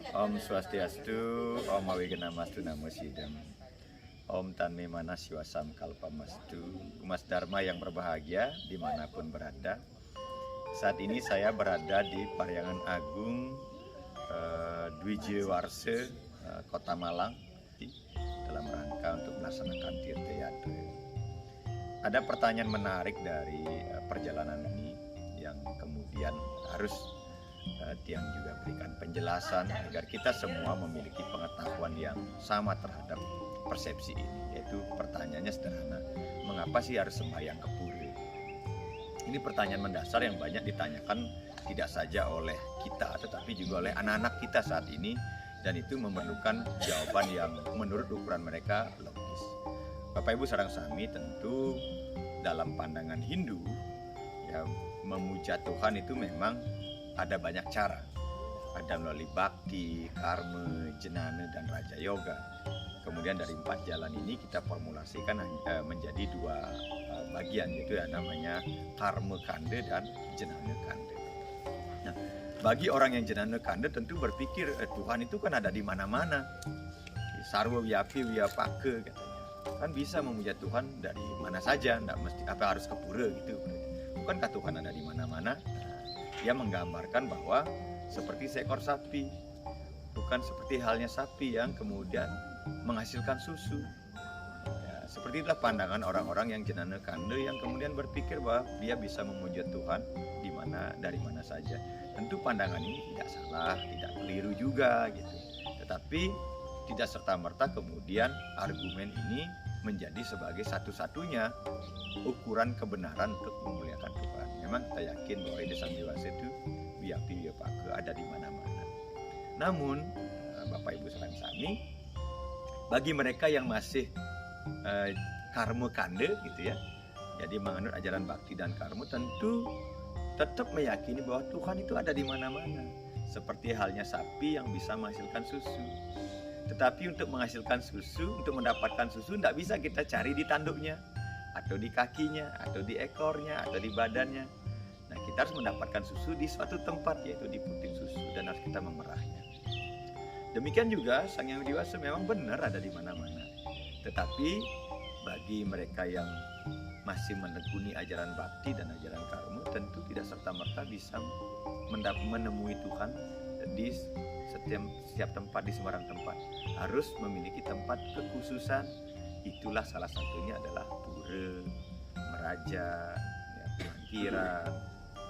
Om Swastiastu, Om Awigenamastu Namo Sidam, Om Tanme Mana Siwasam Kalpamastu, Mas Dharma yang berbahagia dimanapun berada. Saat ini saya berada di Paryangan Agung Dwi Jiwarse, Kota Malang, dalam rangka untuk melaksanakan Tirta Yatra. Ada pertanyaan menarik dari perjalanan ini yang kemudian harus Tiang juga berikan penjelasan agar kita semua memiliki pengetahuan yang sama terhadap persepsi ini. Yaitu pertanyaannya sederhana, mengapa sih harus sembahyang ke pura? Ini pertanyaan mendasar yang banyak ditanyakan tidak saja oleh kita, tetapi juga oleh anak-anak kita saat ini, dan itu memerlukan jawaban yang menurut ukuran mereka logis. Bapak Ibu sareng sami, tentu dalam pandangan Hindu ya, memuja Tuhan itu memang ada banyak cara. Ada melalui bakti, karma, jenana, dan raja yoga. Kemudian dari 4 jalan ini kita formulasikan menjadi 2 bagian, yaitu yang namanya karma kanda dan jenana kanda. Nah, bagi orang yang jenana kanda tentu berpikir Tuhan itu kan ada di mana-mana. Sarwa wiyapi wiyapake katanya. Kan bisa memuja Tuhan dari mana saja, tidak mesti harus ke pura gitu. Bukankah Tuhan ada di mana-mana? Dia menggambarkan bahwa seperti seekor sapi, bukan seperti halnya sapi yang kemudian menghasilkan susu. Ya, seperti itulah pandangan orang-orang yang jenana kanda yang kemudian berpikir bahwa dia bisa memuja Tuhan dari mana saja. Tentu pandangan ini tidak salah, tidak keliru juga gitu. Tetapi tidak serta-merta kemudian argumen ini menjadi sebagai satu-satunya ukuran kebenaran untuk memuliakan Tuhan. Memang kita yakin bahwa Ide Sambiwase itu wiyapi wiyapake ada di mana-mana. Namun Bapak Ibu sareng sami, bagi mereka yang masih karma kanda gitu ya, jadi menganut ajaran bakti dan karma, tentu tetap meyakini bahwa Tuhan itu ada di mana-mana. Seperti halnya sapi yang bisa menghasilkan susu. Tetapi untuk menghasilkan susu, untuk mendapatkan susu, tidak bisa kita cari di tanduknya, atau di kakinya, atau di ekornya, atau di badannya. Nah, kita harus mendapatkan susu di suatu tempat, yaitu di puting susu, dan harus kita memerahnya. Demikian juga Sang Hyang Widi Wasa memang benar ada di mana-mana. Tetapi bagi mereka yang masih menekuni ajaran bakti dan ajaran karma, tentu tidak serta-merta bisa menemui Tuhan di setiap tempat, di sembarang tempat. Harus memiliki tempat kekhususan. Itulah salah satunya adalah pura, meraja, ya, pemangkiran,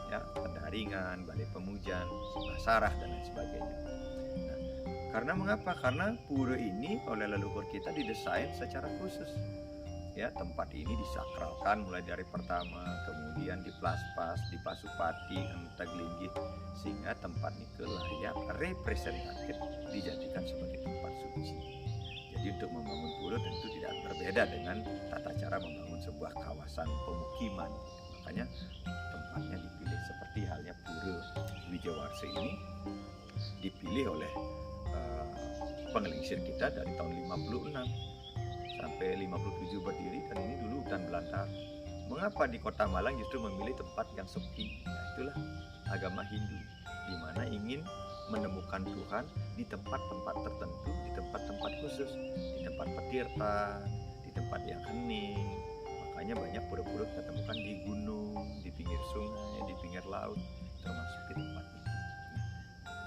ya, pendaringan, balai pemujan, basarah, dan lain sebagainya. Nah, karena mengapa? Karena pura ini oleh leluhur kita didesain secara khusus. Ya, tempat ini disakralkan mulai dari pertama, kemudian diplaspas, dipasupati, taglinggi, sehingga tempat itu layak representatif dijadikan sebagai tempat suci. Jadi untuk membangun pura tentu tidak berbeda dengan tata cara membangun sebuah kawasan pemukiman. Makanya tempatnya dipilih seperti halnya pura Wijawarse ini dipilih oleh pengelingsir kita dari tahun 56 sampai 57 berdiri, dan ini dulu hutan belantara. Mengapa di Kota Malang justru memilih tempat yang sepi? Nah, itulah agama Hindu, di mana ingin menemukan Tuhan di tempat-tempat tertentu, di tempat-tempat khusus, di tempat petirta, di tempat yang hening. Makanya banyak pura-pura kita temukan di gunung, di pinggir sungai, di pinggir laut, termasuk di tempat ini.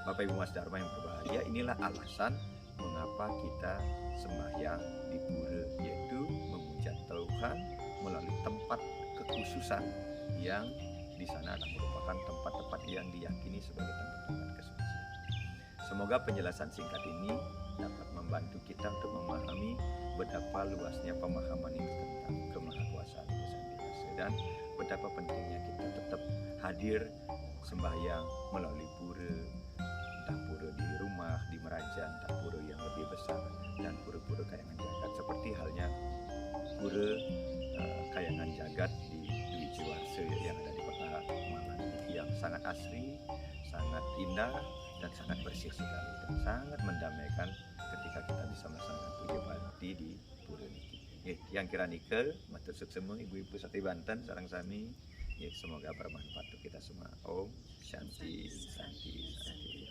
Bapak Ibu Mas Dharma yang berbahagia, inilah alasan mengapa kita sembahyang di pura, yaitu memuja Tuhan melalui tempat kekhususan yang di sana merupakan tempat-tempat yang diyakini sebagai tempat-tempat kesucian. Semoga penjelasan singkat ini dapat membantu kita untuk memahami betapa luasnya pemahaman ini tentang kemahakuasaan Ide Sambiwase, dan betapa pentingnya kita tetap hadir sembahyang melalui pura, entah pura di rumah, di Merajan, entah pura yang lebih besar, dan pura-pura Kayangan Jagat, seperti halnya pura Kayangan Jagat di Dwi Jiwarse yang ada di Kota Malang, yang sangat asri, sangat indah, dan sangat bersih sekali, dan sangat mendamaikan ketika kita bisa melaksanakan puja bakti di pura ini. Yang kira nike, matur suksema ibu-ibu sati Banten sareng sami. Semoga bermanfaat untuk kita semua. Om Shanti Shanti Shanti.